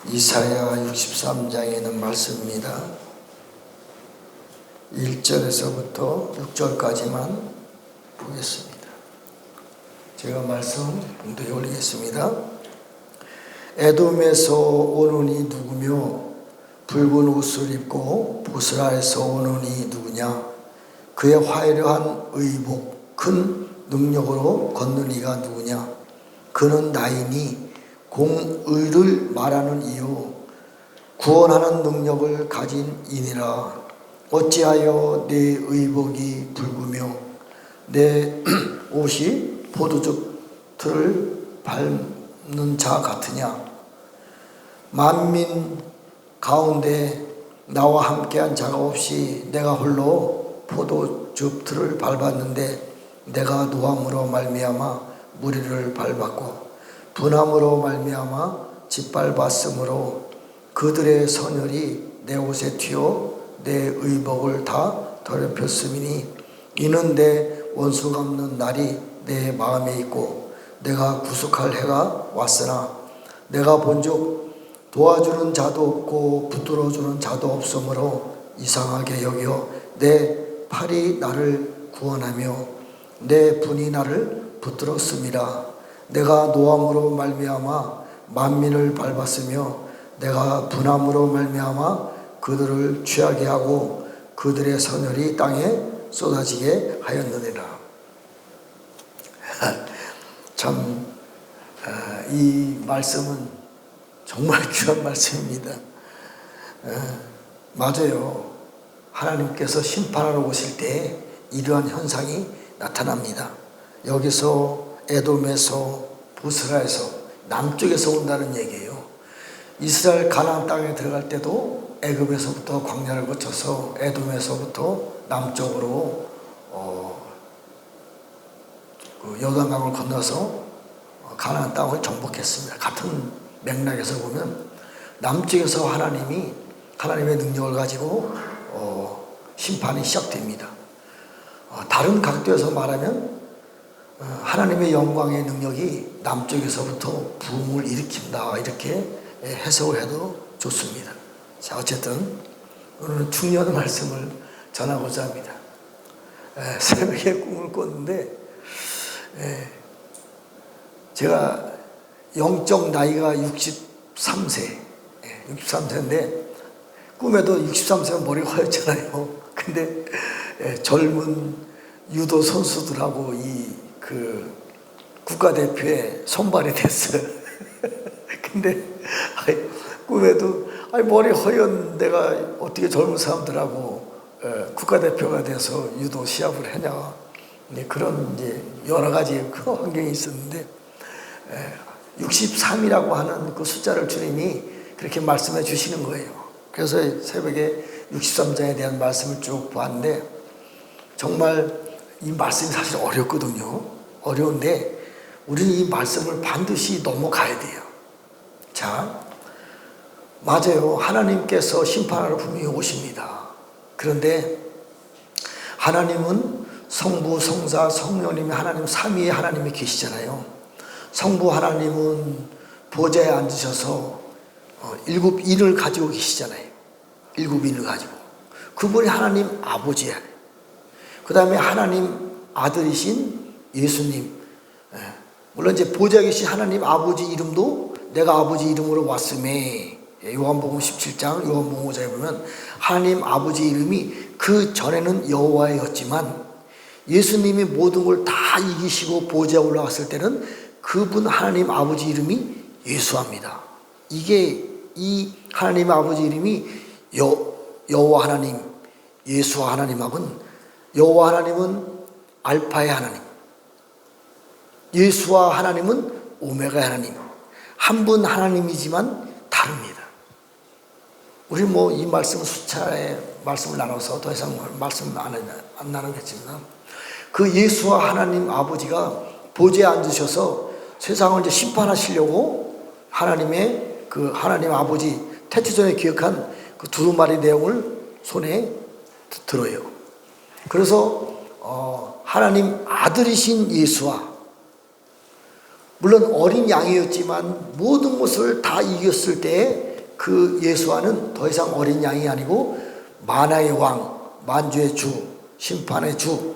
이사야 63장에 있는 말씀입니다. 1절에서부터 6절까지만 보겠습니다. 제가 말씀 봉독에 올리겠습니다. 에돔에서 오는 이 누구며 붉은 옷을 입고 보스라에서 오는 이 누구냐. 그의 화려한 의복 큰 능력으로 걷는 이가 누구냐. 그는 나이니 공의를 말하는 이요 구원하는 능력을 가진 이니라. 어찌하여 내 의복이 붉으며 내 옷이 포도즙 틀을 밟는 자 같으냐. 만민 가운데 나와 함께한 자가 없이 내가 홀로 포도즙 틀을 밟았는데 내가 노함으로 말미암아 무리를 밟았고 분함으로 말미암아 짓밟았으므로 그들의 선혈이 내 옷에 튀어 내 의복을 다 더럽혔음이니 이는 내 원수 갚는 날이 내 마음에 있고 내가 구속할 해가 왔으나 내가 본즉 도와주는 자도 없고 붙들어주는 자도 없으므로 이상하게 여겨 내 팔이 나를 구원하며 내 분이 나를 붙들었음이라. 내가 노함으로 말미암아 만민을 밟았으며 내가 분함으로 말미암아 그들을 취하게 하고 그들의 선혈이 땅에 쏟아지게 하였느니라. 참 이 말씀은 정말 귀한 말씀입니다. 맞아요. 하나님께서 심판하러 오실 때 이러한 현상이 나타납니다. 여기서 에돔에서 보스라에서 남쪽에서 온다는 얘기예요. 이스라엘 가나안 땅에 들어갈 때도 애굽에서부터 광야를 거쳐서 에돔에서부터 남쪽으로 요단강을 건너서 가나안 땅을 정복했습니다. 같은 맥락에서 보면 남쪽에서 하나님의 능력을 가지고 심판이 시작됩니다. 다른 각도에서 말하면 하나님의 영광의 능력이 남쪽에서부터 부흥을 일으킨다, 이렇게 해석을 해도 좋습니다. 자, 어쨌든 오늘은 중요한 말씀을 전하고자 합니다. 새벽에 꿈을 꿨는데 제가 영적 나이가 63세 63세인데 꿈에도 63세면 머리가 하얗잖아요. 근데 젊은 유도 선수들하고 그 국가대표에 선발이 됐어요. 근데 꿈에도 머리 허연 내가 어떻게 젊은 사람들하고 국가대표가 돼서 유도 시합을 하냐. 그런 이제 여러 가지 그 환경이 있었는데 63이라고 하는 그 숫자를 주님이 그렇게 말씀해 주시는 거예요. 그래서 새벽에 63장에 대한 말씀을 쭉 보았는데 정말 이 말씀이 사실 어렵거든요. 어려운데 우리는 이 말씀을 반드시 넘어가야 돼요. 자, 맞아요. 하나님께서 심판하러 분명히 오십니다. 그런데 하나님은 성부, 성자, 성령님이 하나님 삼위의 하나님이 계시잖아요. 성부 하나님은 보좌에 앉으셔서 일곱 인을 가지고 계시잖아요. 일곱 인을 가지고. 그분이 하나님 아버지예요. 그 다음에 하나님 아들이신 예수님. 물론 이제 보좌에 계신 하나님 아버지 이름도 내가 아버지 이름으로 왔음에 요한복음 17장 요한복음 5장에 보면 하나님 아버지 이름이 그 전에는 여호와였지만 예수님이 모든 걸 다 이기시고 보좌에 올라갔을 때는 그분 하나님 아버지 이름이 예수합니다. 이게 이 하나님 아버지 이름이 여호와 하나님, 예수와 하나님하고는 여호와 하나님은 알파의 하나님, 예수와 하나님은 오메가의 하나님, 한 분 하나님이지만 다릅니다. 우리 이 말씀은 수차례 말씀을 나눠서 더 이상 말씀 안 나누겠지만 그 예수와 하나님 아버지가 보좌에 앉으셔서 세상을 이제 심판하시려고 하나님의 그 하나님 아버지 태초전에 기억한 그 두루마리 내용을 손에 들어요. 그래서 하나님 아들이신 예수와 물론 어린 양이었지만 모든 것을 다 이겼을 때 그 예수와는 더 이상 어린 양이 아니고 만화의 왕, 만주의 주, 심판의 주,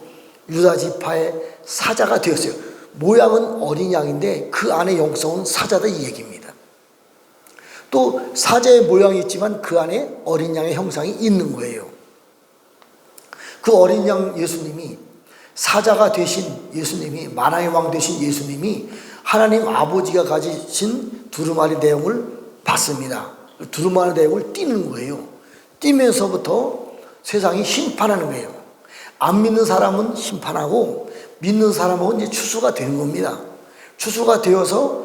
유다 지파의 사자가 되었어요. 모양은 어린 양인데 그 안에 영성은 사자다 이 얘기입니다. 또 사자의 모양이 있지만 그 안에 어린 양의 형상이 있는 거예요. 그 어린 양 예수님이, 사자가 되신 예수님이, 만화의 왕 되신 예수님이 하나님 아버지가 가지신 두루마리 내용을 받습니다. 두루마리 내용을 띠는 거예요. 띠면서부터 세상이 심판하는 거예요. 안 믿는 사람은 심판하고 믿는 사람은 이제 추수가 되는 겁니다. 추수가 되어서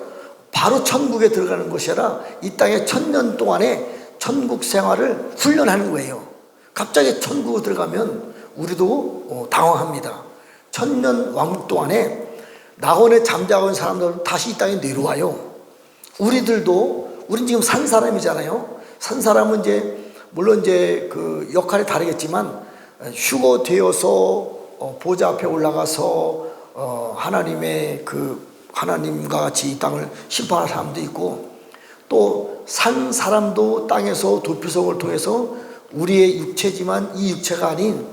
바로 천국에 들어가는 것이 아니라 이 땅에 1000년 동안의 천국 생활을 훈련하는 거예요. 갑자기 천국에 들어가면 우리도 당황합니다. 1000년 왕국 동안에 낙원에 잠자고 있는 사람들은 다시 이 땅에 내려와요. 우린 지금 산 사람이잖아요. 산 사람은 이제 물론 이제 그 역할이 다르겠지만 휴거되어서 보좌 앞에 올라가서 하나님과 같이 이 땅을 심판할 사람도 있고, 또 산 사람도 땅에서 도피성을 통해서 우리의 육체지만 이 육체가 아닌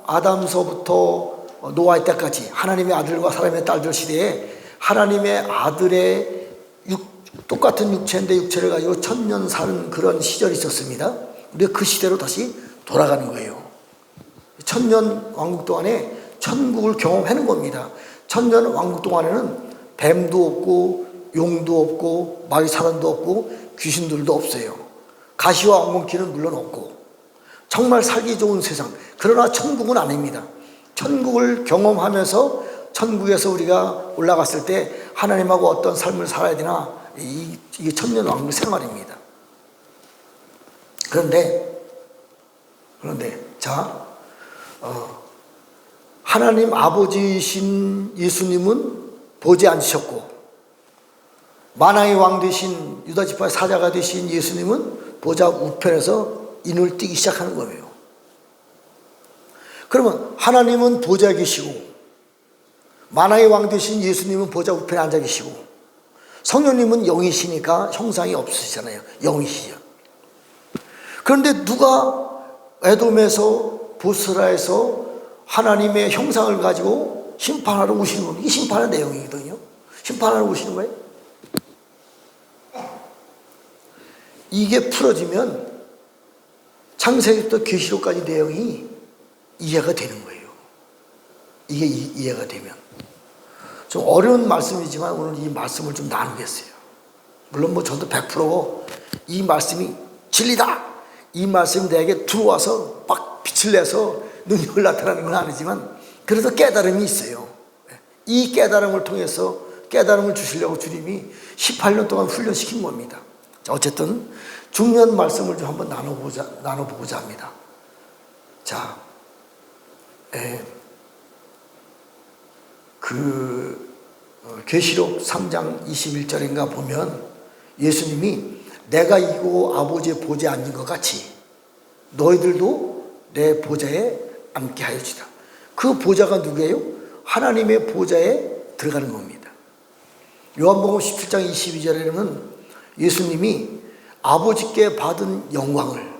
아담서부터 노아의 때까지 하나님의 아들과 사람의 딸들 시대에 하나님의 아들의 똑같은 육체인데 육체를 가지고 1000년 사는 그런 시절이 있었습니다. 우리가 그 시대로 다시 돌아가는 거예요. 1000년 왕국 동안에 천국을 경험하는 겁니다. 1000년 왕국 동안에는 뱀도 없고 용도 없고 마귀사단도 없고 귀신들도 없어요. 가시와 엉겅퀴는 물론 없고 정말 살기 좋은 세상. 그러나 천국은 아닙니다. 천국을 경험하면서 천국에서 우리가 올라갔을 때 하나님하고 어떤 삶을 살아야 되나, 이게 천년 왕국 생활입니다. 그런데 하나님 아버지신 예수님은 보좌에 앉으셨고, 만왕의 왕 되신 유다 지파의 사자가 되신 예수님은 보좌 우편에서 인을 뛰기 시작하는 거예요. 그러면 하나님은 보좌에 계시고, 만왕의 왕 되신 예수님은 보좌 우편에 앉아 계시고, 성령님은 영이시니까 형상이 없으시잖아요. 영이시죠. 그런데 누가 에돔에서 보스라에서 하나님의 형상을 가지고 심판하러 오시는 겁니다. 이게 심판의 내용이거든요. 심판하러 오시는 거예요. 이게 풀어지면 창세기부터 계시록까지 내용이 이해가 되는 거예요. 이게 이해가 되면. 좀 어려운 말씀이지만 오늘 이 말씀을 좀 나누겠어요. 물론 저도 100% 이 말씀이 진리다, 이 말씀이 내게 들어와서 막 빛을 내서 능력을 나타나는 건 아니지만 그래도 깨달음이 있어요. 이 깨달음을 통해서 깨달음을 주시려고 주님이 18년 동안 훈련시킨 겁니다. 자, 어쨌든 중요한 말씀을 좀 한번 나눠보고자 합니다. 자, 계시록 3장 21절인가 보면 예수님이 내가 이고 아버지의 보좌에 앉은 것 같이 너희들도 내 보좌에 앉게 하여주다. 그 보좌가 누구예요? 하나님의 보좌에 들어가는 겁니다. 요한복음 17장 22절에는 예수님이 아버지께 받은 영광을,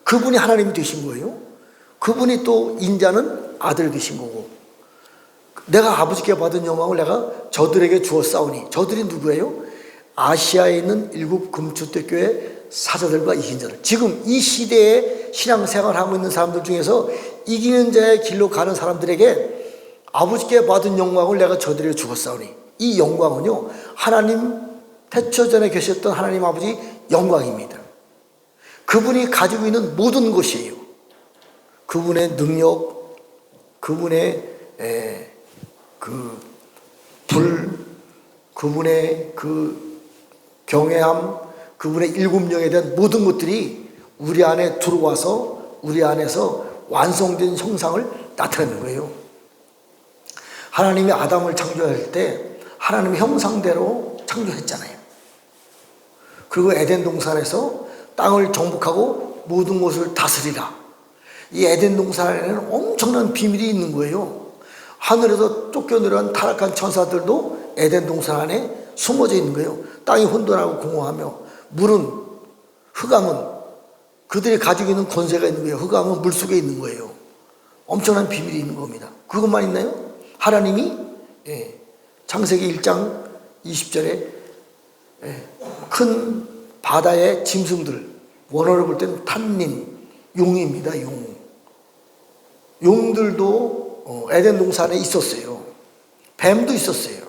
그분이 하나님이 되신 거예요. 그분이 또 인자는 아들 되신 거고, 내가 아버지께 받은 영광을 내가 저들에게 주었사오니, 저들이 누구예요? 아시아에 있는 7 금주택교회 사자들과 이긴 자들. 지금 이 시대에 신앙생활하고 있는 사람들 중에서 이기는 자의 길로 가는 사람들에게 아버지께 받은 영광을 내가 저들에게 주었사오니, 이 영광은요 하나님 태초전에 계셨던 하나님 아버지 영광입니다. 그분이 가지고 있는 모든 것이에요. 그분의 능력, 그분의 그분의 경외함, 그분의 7영에 대한 모든 것들이 우리 안에 들어와서 우리 안에서 완성된 형상을 나타내는 거예요. 하나님이 아담을 창조할 때 하나님의 형상대로 창조했잖아요. 그리고 에덴 동산에서 땅을 정복하고 모든 것을 다스리라. 이 에덴 동산에는 엄청난 비밀이 있는 거예요. 하늘에서 쫓겨내려간 타락한 천사들도 에덴 동산 안에 숨어져 있는 거예요. 땅이 혼돈하고 공허하며 물은, 흑암은 그들이 가지고 있는 권세가 있는 거예요. 흑암은 물속에 있는 거예요. 엄청난 비밀이 있는 겁니다. 그것만 있나요? 하나님이 창세기 1장 20절에 큰 바다의 짐승들, 원어를 볼 때는 탄닌, 용입니다. 용들도 에덴 동산에 있었어요. 뱀도 있었어요.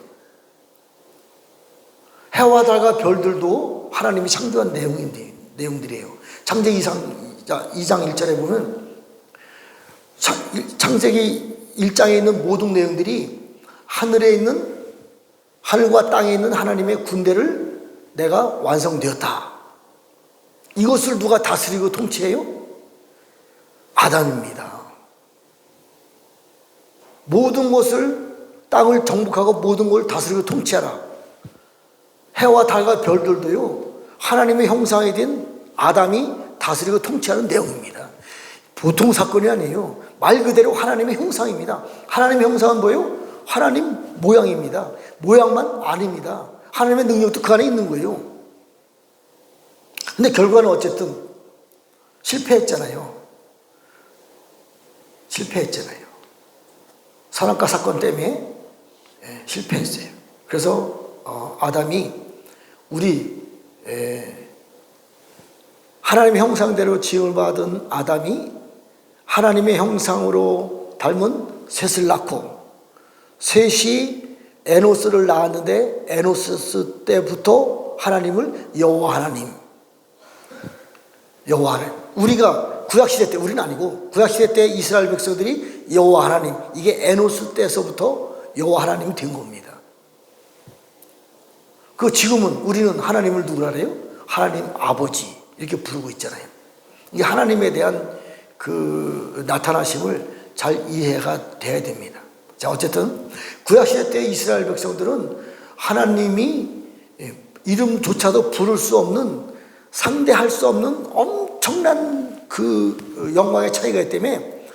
해와 달과 별들도 하나님이 창조한 내용들이에요. 창세기 2장 1절에 보면 창세기 1장에 있는 모든 내용들이 하늘과 땅에 있는 하나님의 군대를 내가 완성되었다. 이것을 누가 다스리고 통치해요? 아담입니다. 모든 것을, 땅을 정복하고 모든 걸 다스리고 통치하라. 해와 달과 별들도요, 하나님의 형상이 된 아담이 다스리고 통치하는 내용입니다. 보통 사건이 아니에요. 말 그대로 하나님의 형상입니다. 하나님의 형상은 뭐예요? 하나님 모양입니다. 모양만 아닙니다. 하나님의 능력도 그 안에 있는 거예요. 근데 결과는 어쨌든 실패했잖아요. 선악과 사건 때문에 실패했어요. 그래서 아담이 하나님의 형상대로 지음을 받은 아담이 하나님의 형상으로 닮은 셋을 낳고, 셋이 에노스를 낳았는데 에노스 때부터 하나님을 여호와 하나님. 우리가 구약시대 때, 우리는 아니고 구약시대 때 이스라엘 백성들이 여호와 하나님, 이게 에노스 때서부터 여호와 하나님이 된 겁니다. 지금은 우리는 하나님을 누구라 그래요? 하나님 아버지 이렇게 부르고 있잖아요. 이게 하나님에 대한 그 나타나심을 잘 이해가 돼야 됩니다. 자, 어쨌든 구약시대 때 이스라엘 백성들은 하나님이 이름조차도 부를 수 없는, 상대할 수 없는 엄청난 그 영광의 차이가 있기 때문에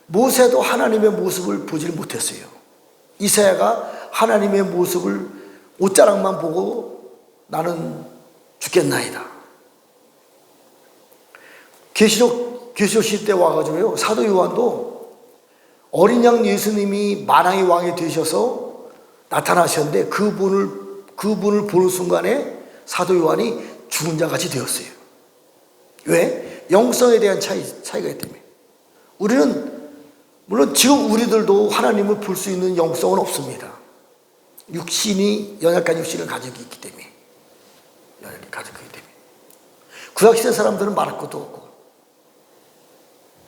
모세도 하나님의 모습을 보지를 못했어요. 이사야가 하나님의 모습을 옷자락만 보고 나는 죽겠나이다. 계시록 시대 와가지고요, 사도 요한도 어린 양 예수님이 만왕의 왕이 되셔서 나타나셨는데 그분을 보는 순간에 사도 요한이 죽은 자 같이 되었어요. 왜? 영성에 대한 차이가 있기 때문에. 우리는 물론 지금 우리들도 하나님을 볼 수 있는 영성은 없습니다. 연약한 육신을 가지고 있기 때문에. 구약시대 사람들은 말할 것도 없고.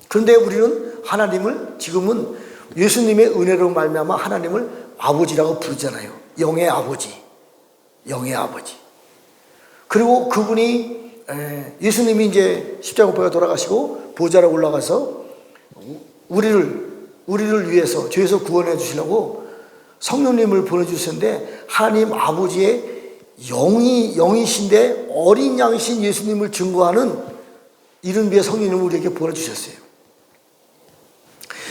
그런데 우리는 하나님을 지금은 예수님의 은혜로 말미암아 하나님을 아버지라고 부르잖아요. 영의 아버지. 그리고 그분이 예수님이 이제 십자가 못 박혀 돌아가시고 보좌로 올라가서 우리를 위해서 죄에서 구원해 주시려고 성령님을 보내주셨는데, 하나님 아버지의 영이신데 어린 양이신 예수님을 증거하는 이른비의 성령님을 우리에게 보내주셨어요.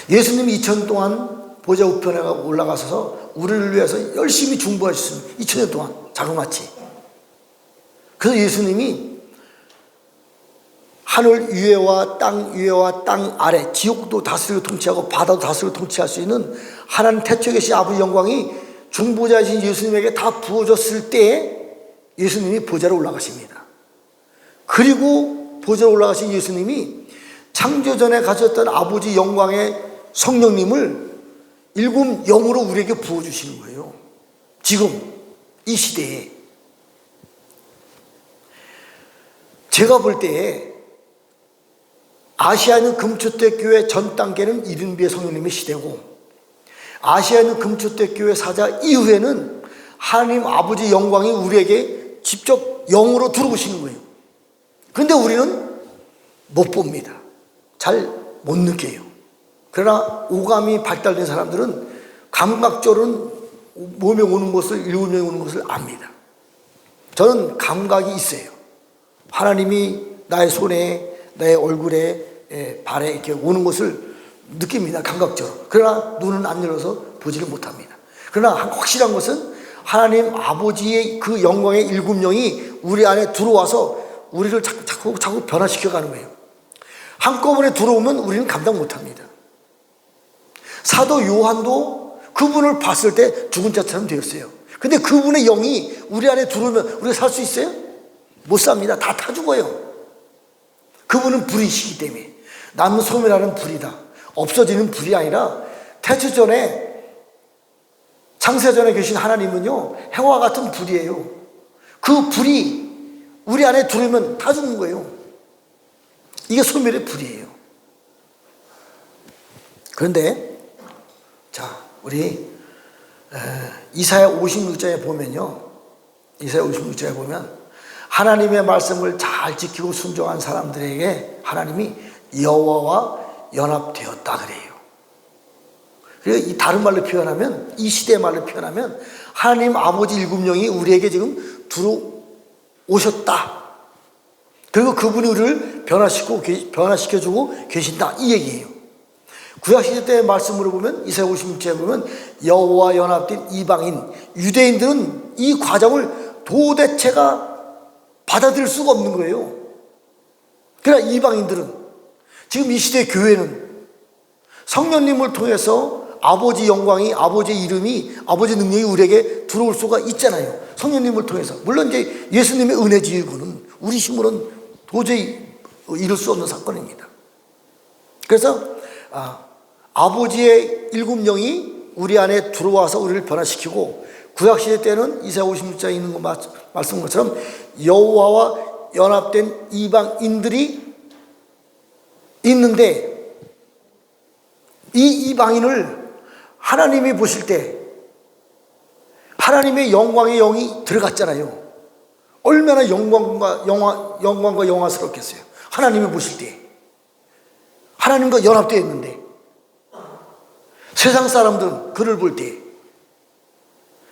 예수님이 2000년 동안 보좌 우편에 올라가셔서 우리를 위해서 열심히 중보하셨습니다. 2000년 동안 자그마치. 그래서 예수님이 하늘 위에와 땅 아래, 지옥도 다스리고 통치하고 바다도 다스리고 통치할 수 있는 하나님 태초에 계신 아버지 영광이 중보자이신 예수님에게 다 부어졌을 때 예수님이 보좌로 올라가십니다. 그리고 보좌로 올라가신 예수님이 창조전에 가졌던 아버지 영광의 성령님을 일곱 영으로 우리에게 부어주시는 거예요. 지금 이 시대에. 제가 볼 때에 아시아 있는 금초대 교회 전 단계는 이른비의 성령님의 시대고, 아시아 있는 금초대 교회 사자 이후에는 하나님 아버지 영광이 우리에게 직접 영으로 들어오시는 거예요. 그런데 우리는 못 봅니다. 잘 못 느껴요. 그러나 오감이 발달된 사람들은 감각적으로는 몸에 오는 것을, 일곱 명이 오는 것을 압니다. 저는 감각이 있어요. 하나님이 나의 손에, 내 얼굴에, 발에 이렇게 오는 것을 느낍니다. 감각적으로. 그러나 눈은 안 열어서 보지를 못합니다. 그러나 확실한 것은 하나님 아버지의 그 영광의 일곱 영이 우리 안에 들어와서 우리를 자꾸 변화시켜 가는 거예요. 한꺼번에 들어오면 우리는 감당 못합니다. 사도 요한도 그분을 봤을 때 죽은 자처럼 되었어요. 근데 그분의 영이 우리 안에 들어오면 우리가 살 수 있어요? 못 삽니다. 다 타 죽어요. 그분은 불이시기 때문에. 남은 소멸하는 불이다. 없어지는 불이 아니라 태초전에 창세전에 계신 하나님은요, 해와 같은 불이에요. 그 불이 우리 안에 들어오면 다 죽는 거예요. 이게 소멸의 불이에요. 그런데 자, 우리 이사야 56장에 보면요, 이사야 56장에 보면 하나님의 말씀을 잘 지키고 순종한 사람들에게 하나님이 여호와와 연합되었다 그래요. 그리고 이 다른 말로 표현하면, 이 시대의 말로 표현하면 하나님 아버지 일곱령이 우리에게 지금 들어오셨다. 그리고 그분이 우리를 변화시켜주고 계신다, 이 얘기예요. 구약시대 때의 말씀으로 보면, 이사야 56장에 보면 여호와 연합된 이방인, 유대인들은 이 과정을 도대체가 받아들일 수가 없는 거예요. 그러나 이방인들은, 지금 이 시대 교회는 성령님을 통해서 아버지 영광이, 아버지의 이름이, 아버지 능력이 우리에게 들어올 수가 있잖아요. 성령님을 통해서. 물론 이제 예수님의 은혜지, 이거는 우리 힘으로는 도저히 이룰 수 없는 사건입니다. 그래서 아버지의 일곱 영이 우리 안에 들어와서 우리를 변화시키고, 구약시대 때는 이사야 56장에 있는 거 말씀한 것처럼 여호와와 연합된 이방인들이 있는데, 이 이방인을 하나님이 보실 때 하나님의 영광의 영이 들어갔잖아요. 얼마나 영광과 영화스럽겠어요. 하나님이 보실 때 하나님과 연합되어 있는데, 세상 사람들은 그를 볼 때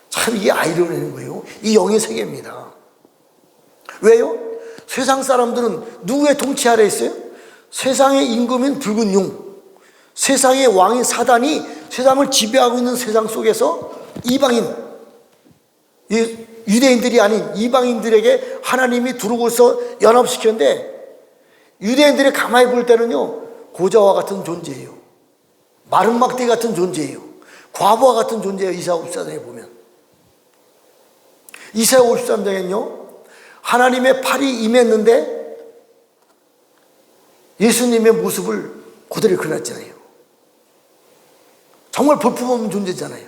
참 이게 아이러니한 거예요. 이 영의 세계입니다. 왜요? 세상 사람들은 누구의 통치 아래 있어요? 세상의 임금인 붉은 용, 세상의 왕인 사단이 세상을 지배하고 있는 세상 속에서 이방인, 유대인들이 아닌 이방인들에게 하나님이 들어오셔서 연합시켰는데, 유대인들이 가만히 볼 때는요, 고자와 같은 존재예요. 마른 막대 같은 존재예요. 과부와 같은 존재예요. 이사야 54장에 보면. 이사야 53장에는요, 하나님의 팔이 임했는데 예수님의 모습을 그대로 그려놨잖아요. 정말 볼품없는 존재잖아요.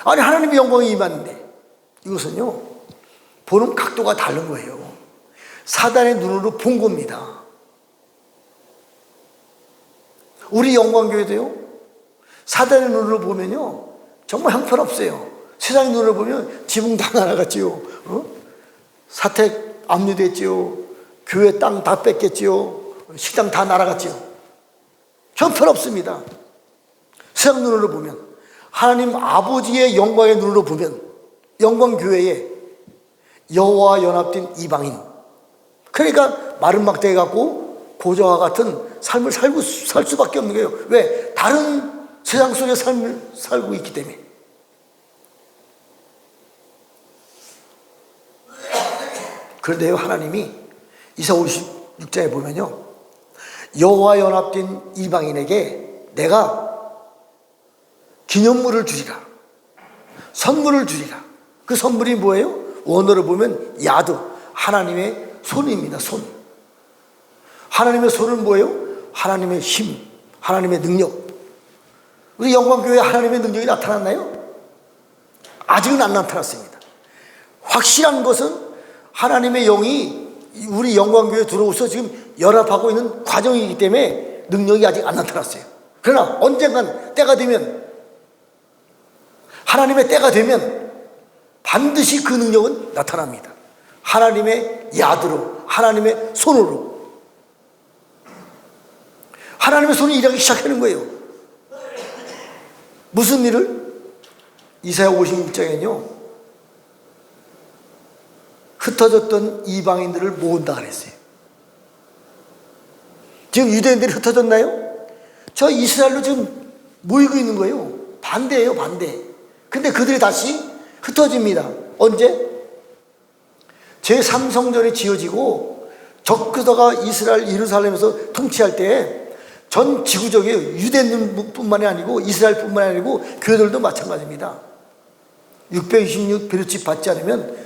아니, 하나님의 영광이 임하는데, 이것은요, 보는 각도가 다른 거예요. 사단의 눈으로 본 겁니다. 우리 영광교회도요, 사단의 눈으로 보면요, 정말 형편없어요. 세상의 눈으로 보면 지붕 다 날아갔지요. 사택 압류됐지요. 교회 땅 다 뺏겼지요. 식당 다 날아갔지요. 형편없습니다. 세상 눈으로 보면. 하나님 아버지의 영광의 눈으로 보면 영광교회에 여호와와 연합된 이방인, 그러니까 마른 막대 갖고 고자와 같은 삶을 살 수밖에 없는 거예요. 왜? 다른 세상 속의 삶을 살고 있기 때문에. 그런데요, 하나님이 이사야 56장에 보면요, 여호와 연합된 이방인에게 내가 기념물을 주리라, 선물을 주리라. 그 선물이 뭐예요? 원어로 보면 야드, 하나님의 손입니다. 손. 하나님의 손은 뭐예요? 하나님의 힘, 하나님의 능력. 우리 영광교회에 하나님의 능력이 나타났나요? 아직은 안 나타났습니다. 확실한 것은 하나님의 영이 우리 영광교회에 들어오셔서 지금 연합하고 있는 과정이기 때문에 능력이 아직 안 나타났어요. 그러나 언젠간 때가 되면, 하나님의 때가 되면 반드시 그 능력은 나타납니다. 하나님의 야드로, 하나님의 손으로. 하나님의 손이 일하기 시작하는 거예요. 무슨 일을? 이사야 56장에는요, 흩어졌던 이방인들을 모은다 그랬어요. 지금 유대인들이 흩어졌나요? 저 이스라엘로 지금 모이고 있는 거예요. 반대예요, 반대. 근데 그들이 다시 흩어집니다. 언제? 제3성전이 지어지고 적그리스도가 이스라엘 예루살렘에서 통치할 때 전 지구적인 유대인뿐만이 아니고 이스라엘뿐만이 아니고 교회들도 마찬가지입니다. 626 비료칩 받지 않으면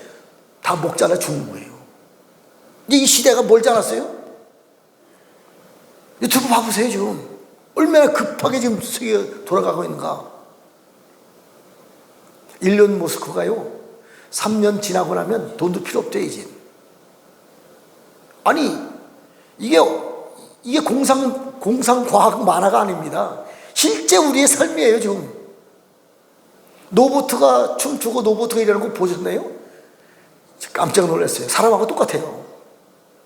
다 목 잘라 죽는 거예요. 이제 이 시대가 멀지 않았어요? 유튜브 봐보세요. 지금 얼마나 급하게 지금 세계가 돌아가고 있는가. 1년 모스크가요 3년 지나고 나면 돈도 필요 없대 이제. 아니 이게 공상과학 만화가 아닙니다. 실제 우리의 삶이에요. 지금 로봇가 춤추고 로봇가 일하는 거 보셨나요? 깜짝 놀랐어요. 사람하고 똑같아요.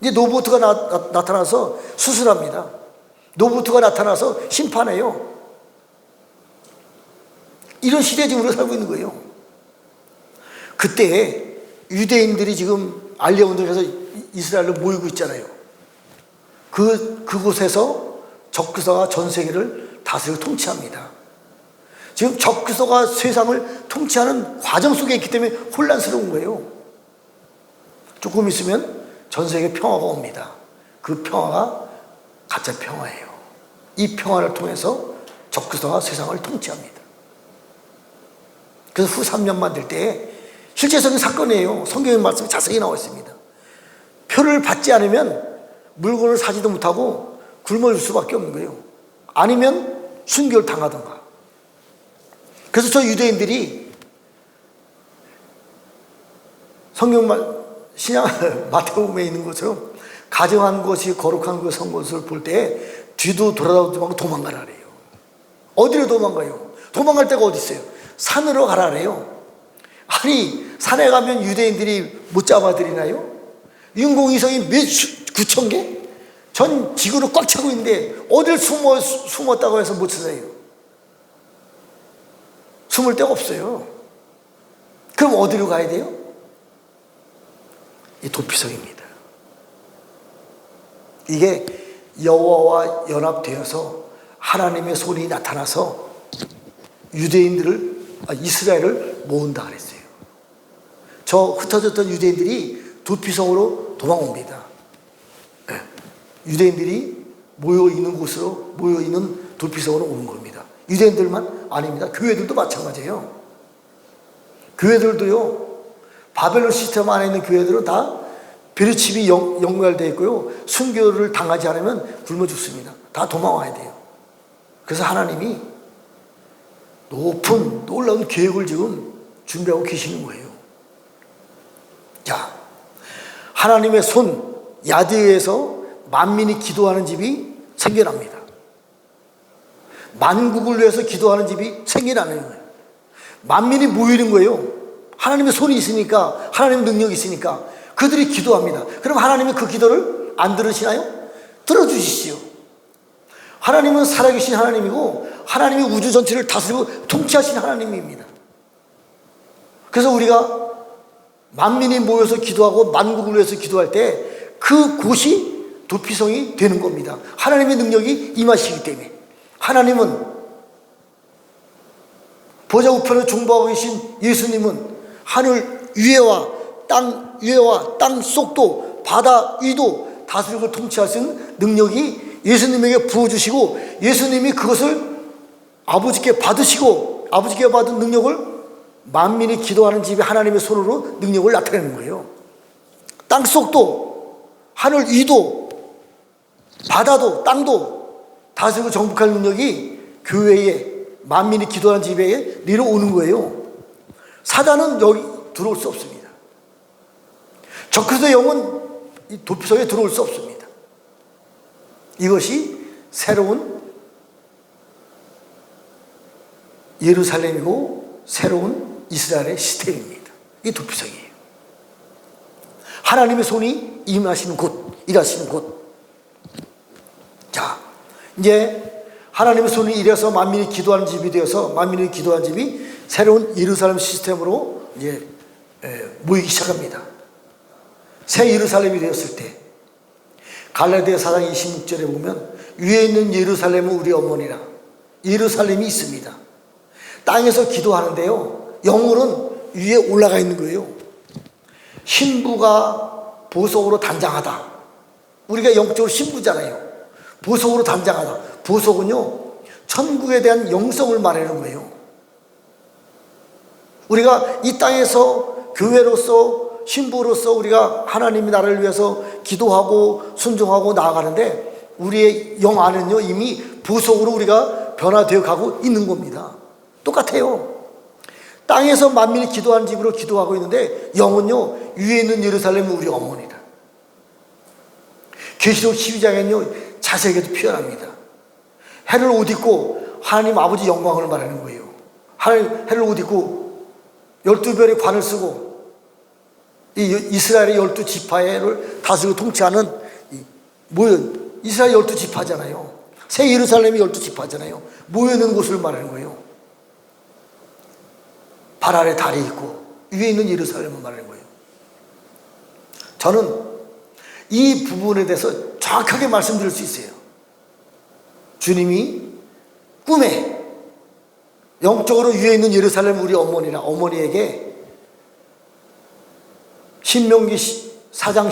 이제 로봇가 나타나서 수술합니다. 로봇가 나타나서 심판해요. 이런 시대에 지금 우리가 살고 있는 거예요. 그때 유대인들이 지금 알레온드에서 이스라엘로 모이고 있잖아요. 그곳에서 적그리스도가 전 세계를 다스리고 통치합니다. 지금 적그리스도가 세상을 통치하는 과정 속에 있기 때문에 혼란스러운 거예요. 조금 있으면 전 세계 평화가 옵니다. 그 평화가 가짜 평화예요. 이 평화를 통해서 적그리스도가 세상을 통치합니다. 그래서 후 3년만 될 때 실제적인 사건이에요. 성경의 말씀이 자세히 나와 있습니다. 표를 받지 않으면 물건을 사지도 못하고 굶어 줄 수밖에 없는 거예요. 아니면 순교를 당하던가. 그래서 저 유대인들이 성경 신약 마태복음에 있는 것처럼 가정한 것이 거룩한 그 성것을 볼 때 뒤도 돌아다보지 말고 도망가라 그래요. 어디로 도망가요? 도망갈 데가 어디 있어요? 산으로 가라 그래요. 아니 산에 가면 유대인들이 못 잡아들이나요? 인공위성이 몇 9천 개? 전 지구를 꽉 차고 있는데 어딜 숨었다고 해서 못 찾아요. 숨을 데가 없어요. 그럼 어디로 가야 돼요? 이 도피성입니다. 이게 여호와와 연합되어서 하나님의 손이 나타나서 이스라엘을 모은다 그랬어요. 저 흩어졌던 유대인들이 도피성으로 도망옵니다. 네. 유대인들이 모여있는 곳으로 모여있는 도피성으로 오는 겁니다. 유대인들만 아닙니다. 교회들도 마찬가지예요. 교회들도요 바벨론 시스템 안에 있는 교회들은 다 베르칩이 연결되어 있고요 순교를 당하지 않으면 굶어 죽습니다. 다 도망와야 돼요. 그래서 하나님이 높은 놀라운 계획을 지금 준비하고 계시는 거예요. 자, 하나님의 손 야드에서 만민이 기도하는 집이 생겨납니다. 만국을 위해서 기도하는 집이 생겨나는 거예요. 만민이 모이는 거예요. 하나님의 손이 있으니까, 하나님의 능력이 있으니까 그들이 기도합니다. 그럼 하나님은 그 기도를 안 들으시나요? 들어주시지요. 하나님은 살아계신 하나님이고 하나님이 우주 전체를 다스리고 통치하신 하나님입니다. 그래서 우리가 만민이 모여서 기도하고 만국을 위해서 기도할 때 그곳이 도피성이 되는 겁니다. 하나님의 능력이 임하시기 때문에. 하나님은 보좌 우편을 중보하고 계신 예수님은 하늘 위에와 땅 속도 바다 위도 다스리고 통치하시는 능력이 예수님에게 부어주시고 예수님이 그것을 아버지께 받으시고 아버지께 받은 능력을 만민이 기도하는 집에 하나님의 손으로 능력을 나타내는 거예요. 땅 속도 하늘 위도 바다도 땅도 다스리고 정복할 능력이 교회에 만민이 기도하는 집에 내려오는 거예요. 사단은 여기 들어올 수 없습니다. 적그리스도의 영은 이 도피성에 들어올 수 없습니다. 이것이 새로운 예루살렘이고 새로운 이스라엘의 시스템입니다. 이 도피성이에요. 하나님의 손이 임하시는 곳, 일하시는 곳. 자, 이제 하나님의 손이 일해서 만민이 기도하는 집이 되어서 만민이 기도하는 집이 새로운 예루살렘 시스템으로 이제 모이기 시작합니다. 새 예루살렘이 되었을 때 갈라디아 4장 26절에 보면 위에 있는 예루살렘은 우리 어머니라. 예루살렘이 있습니다. 땅에서 기도하는데요 영으로는 위에 올라가 있는 거예요. 신부가 보석으로 단장하다. 우리가 영적으로 신부잖아요. 보석으로 단장하다. 보석은요, 천국에 대한 영성을 말하는 거예요. 우리가 이 땅에서 교회로서 신부로서 우리가 하나님이 나를 위해서 기도하고 순종하고 나아가는데 우리의 영 안은요 이미 보석으로 우리가 변화되어 가고 있는 겁니다. 똑같아요. 땅에서 만민이 기도하는 집으로 기도하고 있는데 영은요 위에 있는 예루살렘이 우리 어머니다. 계시록 12장에는요 자세하게도 표현합니다. 해를 옷 입고 하나님 아버지 영광을 말하는 거예요. 해를 옷 입고 12별의 관을 쓰고 이 이스라엘의 12지파를 다스리고 통치하는 이스라엘 12지파잖아요. 새 예루살렘이 12지파잖아요. 모여있는 곳을 말하는 거예요. 발 아래 달이 있고 위에 있는 예루살렘을 말하는 거예요. 저는 이 부분에 대해서 정확하게 말씀드릴 수 있어요. 주님이 꿈에 영적으로 위에 있는 예루살렘 우리 어머니에게 신명기 4장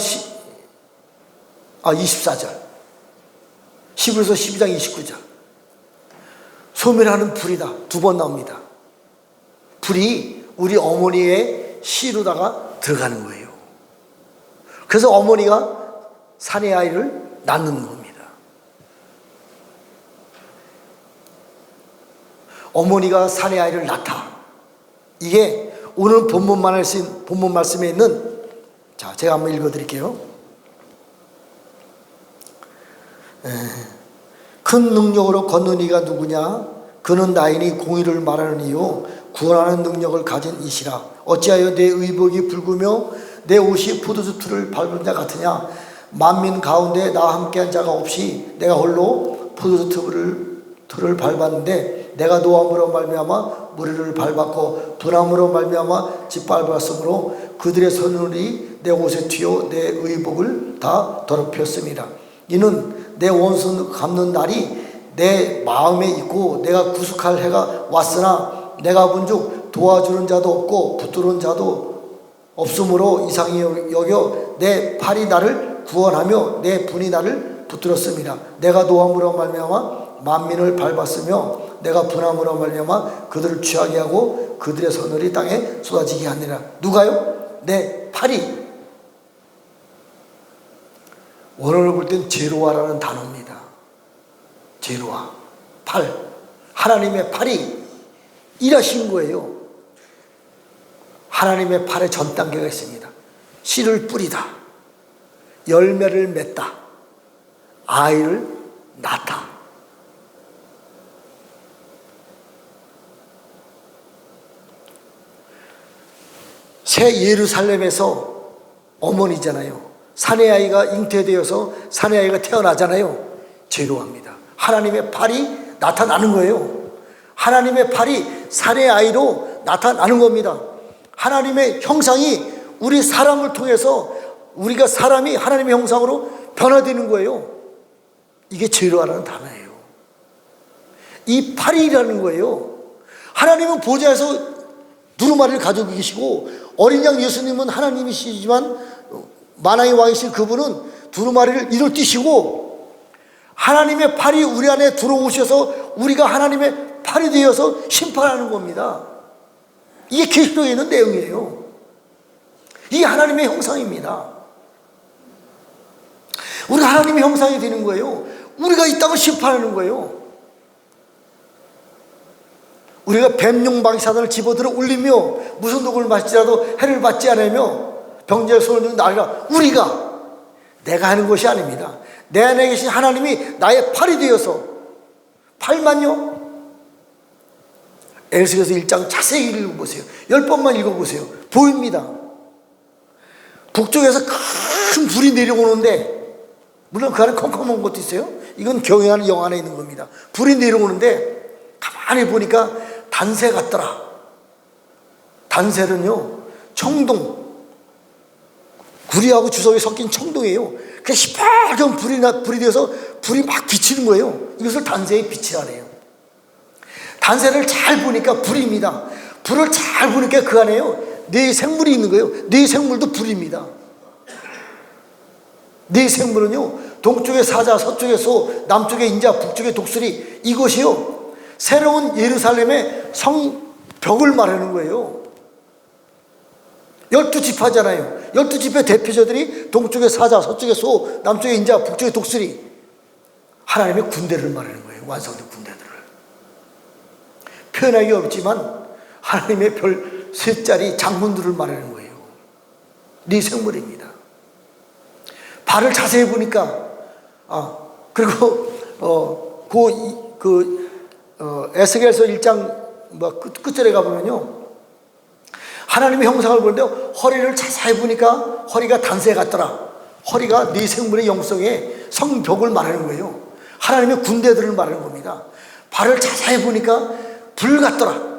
24절, 히브리서 12장 29절 소멸하는 불이다. 2번 나옵니다. 불이 우리 어머니의 시로다가 들어가는 거예요. 그래서 어머니가 사내 아이를 낳는 겁니다. 어머니가 사내 아이를 낳다. 이게 오늘 본문 말씀에 있는, 자, 제가 한번 읽어드릴게요. 큰 능력으로 걷는 이가 누구냐? 그는 나이니 공의를 말하는 이요 구원하는 능력을 가진 이시라. 어찌하여 내 의복이 붉으며 내 옷이 포도주틀을 밟은 자 같으냐? 만민 가운데 나와 함께한 자가 없이 내가 홀로 포도주틀을 밟았는데 내가 노함으로 말미암아 무리를 밟았고 분함으로 말미암아 짓밟았으므로 그들의 손으로 내 옷에 튀어 내 의복을 다 더럽혔습니다. 이는 내 원수 갚는 날이 내 마음에 있고 내가 구속할 해가 왔으나 내가 본즉 도와주는 자도 없고 붙드는 자도 없으므로 이상히 여겨 내 팔이 나를 구원하며 내 분이 나를 붙들었습니다. 내가 노함으로 말미암아 만민을 밟았으며 내가 분함으로 말미암아 그들을 취하게 하고 그들의 서늘이 땅에 쏟아지게 하니라. 누가요? 내 팔이. 원어를 볼 땐 제로아라는 단어입니다. 제로아, 팔. 하나님의 팔이 일하신 거예요. 하나님의 팔에 전 단계가 있습니다. 씨를 뿌리다, 열매를 맺다, 아이를 낳다. 새 예루살렘에서 어머니잖아요. 사내 아이가 잉태되어서 사내 아이가 태어나잖아요. 제로합니다. 하나님의 팔이 나타나는 거예요. 하나님의 팔이 사내 아이로 나타나는 겁니다. 하나님의 형상이 우리 사람을 통해서 우리가 사람이 하나님의 형상으로 변화되는 거예요. 이게 제로하라는 단어예요. 이 팔이라는 거예요. 하나님은 보좌에서 두루마리를 가지고 계시고 어린 양 예수님은 하나님이시지만 만왕의 왕이신 그분은 두루마리를 이를 띄시고 하나님의 팔이 우리 안에 들어오셔서 우리가 하나님의 팔이 되어서 심판하는 겁니다. 이게 계시록에 있는 내용이에요. 이게 하나님의 형상입니다. 우리가 하나님의 형상이 되는 거예요. 우리가 이 땅을 심판하는 거예요. 우리가 뱀용방사단을 집어들어 올리며 무슨 독을 마실지라도 해를 받지 않으며 병자의 손을 들고 나아가 우리가 내가 하는 것이 아닙니다. 내 안에 계신 하나님이 나의 팔이 되어서 팔만요. 에스겔서 1장 자세히 읽어보세요. 10번만 읽어보세요. 보입니다. 북쪽에서 큰 불이 내려오는데 물론 그 안에 컴컴한 것도 있어요. 이건 경외하는 영 안에 있는 겁니다. 불이 내려오는데 가만히 보니까 단새 같더라. 단새는요 청동, 구리하고 주석이 섞인 청동이에요. 그 시뻘건 불이 되어서 불이 막 비치는 거예요. 이것을 단새의 빛이라 해요. 단새를 잘 보니까 불입니다. 불을 잘 보니까 그 안에요 네 생물이 있는 거예요. 네 생물도 불입니다. 네 생물은요, 동쪽의 사자, 서쪽의 소, 남쪽의 인자, 북쪽의 독수리, 이것이요 새로운 예루살렘의 성벽을 말하는 거예요. 12지파잖아요. 12지파 대표자들이 동쪽의 사자, 서쪽의 소, 남쪽의 인자, 북쪽의 독수리, 하나님의 군대를 말하는 거예요. 완성된 군대들을. 표현하기 어렵지만 하나님의 별 셋짜리 장군들을 말하는 거예요. 네 생물입니다. 발을 자세히 보니까 그리고 에스겔서 1장 끝절에 가보면요, 하나님의 형상을 보는데 허리를 자세히 보니까 허리가 단새 같더라. 허리가 네 생물의 영성의 성벽을 말하는 거예요. 하나님의 군대들을 말하는 겁니다. 발을 자세히 보니까 불 같더라.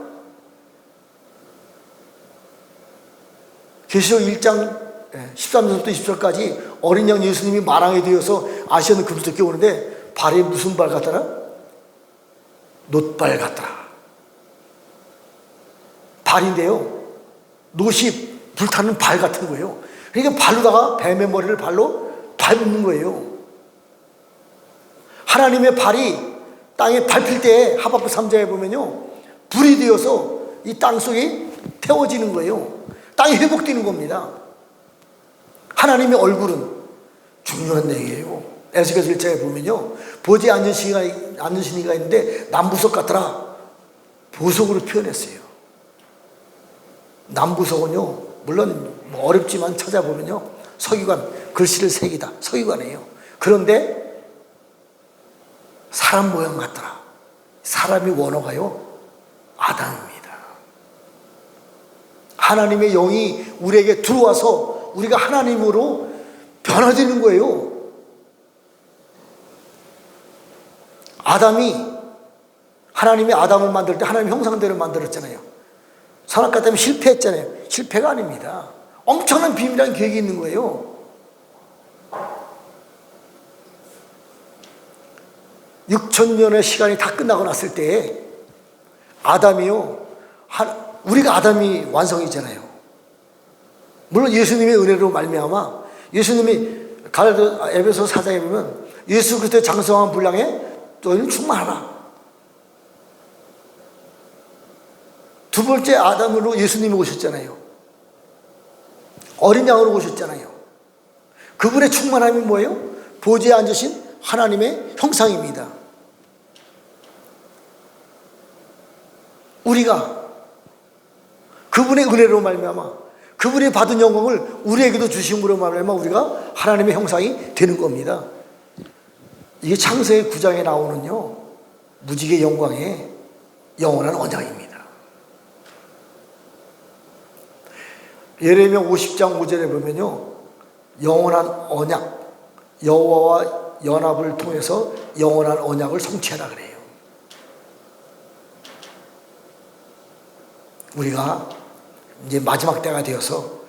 계시록 1장 13절부터 20절까지 어린 양 예수님이 마랑에 되어서 아시아는 금수도 깨우는데 발이 무슨 발 같더라? 놋발 같더라. 발인데요, 놋이 불타는 발 같은 거예요. 그러니까 발로다가 뱀의 머리를 발로 밟는 거예요. 하나님의 발이 땅에 밟힐 때 하박국 3장에 보면요, 불이 되어서 이 땅 속이 태워지는 거예요. 땅이 회복되는 겁니다. 하나님의 얼굴은 중요한 얘기예요. 에스겔서 1장에 보면요, 보좌에 앉으신 이가 있는데 남부석 같더라. 보석으로 표현했어요. 남부석은요, 물론 어렵지만 찾아보면요, 서기관, 글씨를 새기다, 서기관이에요. 그런데 사람 모양 같더라. 사람이 원어가요, 아담입니다. 하나님의 영이 우리에게 들어와서 우리가 하나님으로 변화되는 거예요. 하나님이 아담을 만들 때 하나님 형상대로 만들었잖아요. 선악과 때문에 실패했잖아요. 실패가 아닙니다. 엄청난 비밀한 계획이 있는 거예요. 6000년의 시간이 다 끝나고 났을 때 아담이요, 우리가 아담이 완성이잖아요. 물론 예수님의 은혜로 말미암아, 예수님이 에베소 4장에 보면 예수 그리스도의 장성한 분량에 너희는 충만하라. 두 번째 아담으로 예수님이 오셨잖아요. 어린 양으로 오셨잖아요. 그분의 충만함이 뭐예요? 보좌에 앉으신 하나님의 형상입니다. 우리가 그분의 은혜로 말미암아, 그분이 받은 영광을 우리에게도 주심으로 말미암아 우리가 하나님의 형상이 되는 겁니다. 이게 창세기 9장에 나오는요, 무지개 영광의 영원한 언약입니다. 예레미야 50장 5절에 보면요, 영원한 언약, 여호와와 연합을 통해서 영원한 언약을 성취하라 그래요. 우리가 이제 마지막 때가 되어서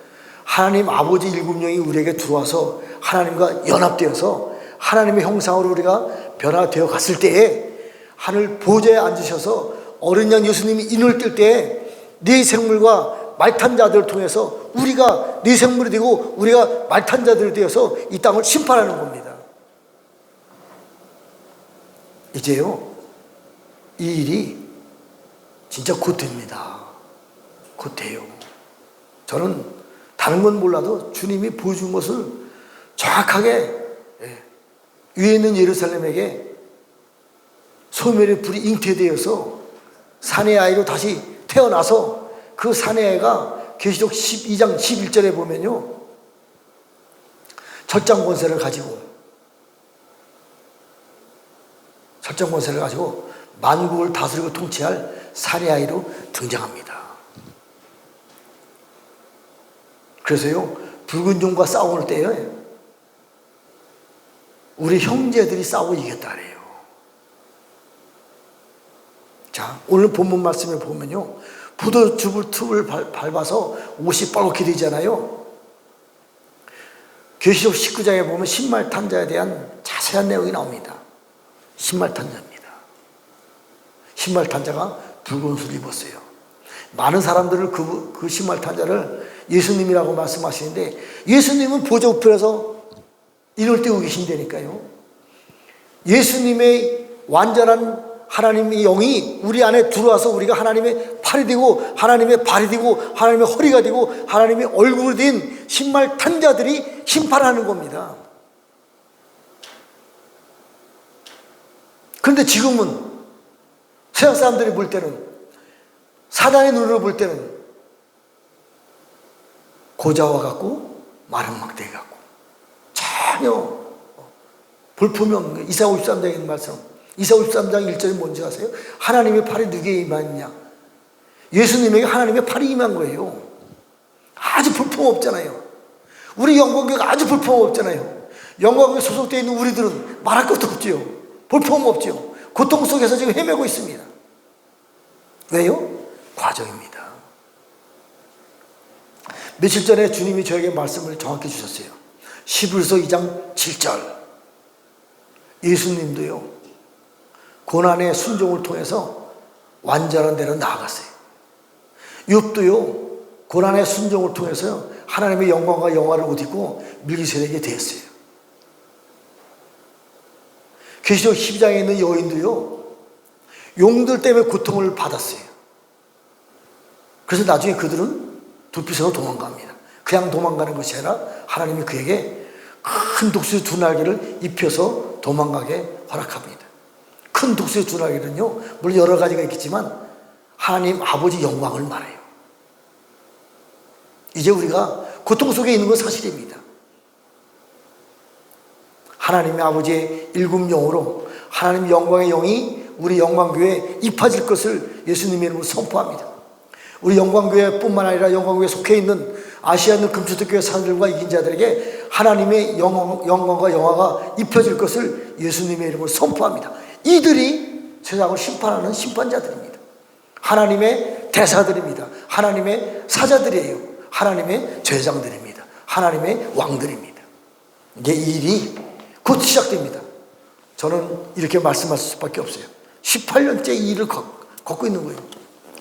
하나님 아버지 일곱 영이 우리에게 들어와서 하나님과 연합되어서 하나님의 형상으로 우리가 변화되어 갔을 때에 하늘 보좌에 앉으셔서 어린 양 예수님이 인을 뜰 때에 네 생물과 말탄 자들을 통해서 우리가 네 생물이 되고 우리가 말탄 자들이 되어서 이 땅을 심판하는 겁니다. 이제요, 이 일이 진짜 곧 됩니다. 곧 돼요. 저는 다른 건 몰라도 주님이 보여준 것을 정확하게 위에 있는 예루살렘에게 소멸의 불이 잉태되어서 사내 아이로 다시 태어나서 그 사내 아이가 계시록 12장 11절에 보면요, 절장 권세를 가지고 만국을 다스리고 통치할 사내 아이로 등장합니다. 그래서요, 붉은 용과 싸울 때에 우리 형제들이 싸우고 이겼다 그래요. 자, 오늘 본문 말씀을 보면요, 포도즙을 틈을 밟아서 옷이 빨갛게 되잖아요. 계시록 19장에 보면 신말탄자에 대한 자세한 내용이 나옵니다. 신말탄자입니다. 신말탄자가 붉은 옷을 입었어요. 많은 사람들을 그 신발 탄 자를 예수님이라고 말씀하시는데, 예수님은 보좌 우편에서 이를 띄우고 계신다니까요. 예수님의 완전한 하나님의 영이 우리 안에 들어와서 우리가 하나님의 팔이 되고 하나님의 발이 되고 하나님의 허리가 되고 하나님의 얼굴이 된 신발 탄 자들이 심판하는 겁니다. 그런데 지금은 세상 사람들이 볼 때는, 사단의 눈으로 볼 때는 고자와 같고 마른 막대 같고 전혀 볼품이 없는 거예요. 이사야 53장에 있는 말씀, 이사야 53장 1절이 뭔지 아세요? 하나님의 팔이 누구에게 임하느냐? 예수님에게 하나님의 팔이 임한 거예요. 아주 볼품 없잖아요. 우리 영광교회가 아주 볼품 없잖아요. 영광교회 소속되어 있는 우리들은 말할 것도 없지요. 볼품 없지요. 고통 속에서 지금 헤매고 있습니다. 왜요? 과정입니다. 며칠 전에 주님이 저에게 말씀을 정확히 주셨어요. 히브리서 2장 7절. 예수님도요, 고난의 순종을 통해서 완전한 데로 나아갔어요. 욥도요, 고난의 순종을 통해서 하나님의 영광과 영화를 옷 입고 밀기세덱이 되었어요. 계시록 12장에 있는 여인도요, 용들 때문에 고통을 받았어요. 그래서 나중에 그들은 두피서로 도망갑니다. 그냥 도망가는 것이 아니라 하나님이 그에게 큰 독수리 두 날개를 입혀서 도망가게 허락합니다. 큰 독수리 두 날개는요, 물론 여러 가지가 있겠지만 하나님 아버지 영광을 말해요. 이제 우리가 고통 속에 있는 건 사실입니다. 하나님의 아버지의 일곱 영으로 하나님 영광의 영이 우리 영광교회에 입혀질 것을 예수님의 이름으로 선포합니다. 우리 영광교회뿐만 아니라 영광교회에 속해 있는 아시아 있는 금초대교회 사람들과 이긴 자들에게 하나님의 영광과 영화가 입혀질 것을 예수님의 이름으로 선포합니다. 이들이 세상을 심판하는 심판자들입니다. 하나님의 대사들입니다. 하나님의 사자들이에요. 하나님의 제장들입니다. 하나님의 왕들입니다. 이제 이 일이 곧 시작됩니다. 저는 이렇게 말씀할 수밖에 없어요. 18년째 이 일을 걷고 있는 거예요.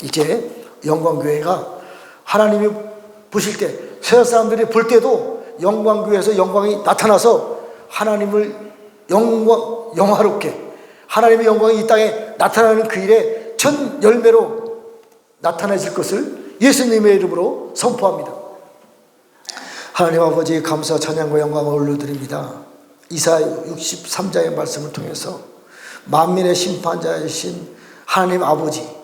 이제 영광교회가 하나님이 보실 때, 세상 사람들이 볼 때도 영광교회에서 영광이 나타나서 하나님을 영화롭게, 하나님의 영광이 이 땅에 나타나는 그 일에 전 열매로 나타나질 것을 예수님의 이름으로 선포합니다. 하나님 아버지, 감사 찬양과 영광을 올려드립니다. 이사야 63장의 말씀을 통해서 만민의 심판자이신 하나님 아버지,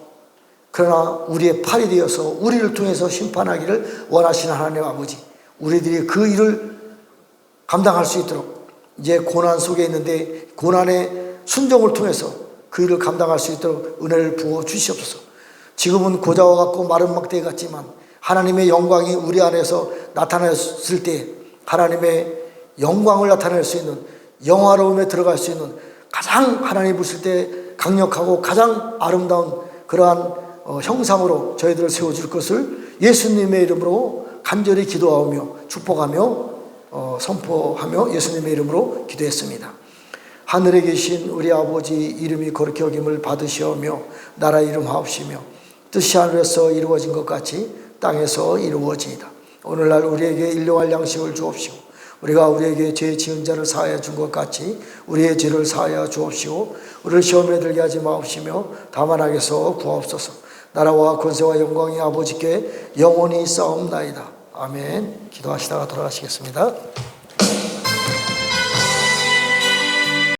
그러나 우리의 팔이 되어서 우리를 통해서 심판하기를 원하시는 하나님 아버지, 우리들이 그 일을 감당할 수 있도록, 이제 고난 속에 있는데 고난의 순종을 통해서 그 일을 감당할 수 있도록 은혜를 부어 주시옵소서. 지금은 고자와 같고 마른 막대 같지만 하나님의 영광이 우리 안에서 나타났을 때 하나님의 영광을 나타낼 수 있는, 영화로움에 들어갈 수 있는 가장 하나님 보실 때 강력하고 가장 아름다운 그러한 형상으로 저희들을 세워줄 것을 예수님의 이름으로 간절히 기도하며 축복하며 선포하며 예수님의 이름으로 기도했습니다. 하늘에 계신 우리 아버지 이름이 거룩히 여김을 받으시오며 나라 이름 하옵시며 뜻이 하늘에서 이루어진 것 같이 땅에서 이루어지이다. 오늘날 우리에게 일용할 양식을 주옵시고 우리가 우리에게 죄 지은 자를 사하여 준 것 같이 우리의 죄를 사하여 주옵시고 우리를 시험에 들게 하지 마옵시며 다만 악에서 구하옵소서. 나라와 권세와 영광이 아버지께 영원히 싸움나이다. 아멘. 기도하시다가 돌아가시겠습니다.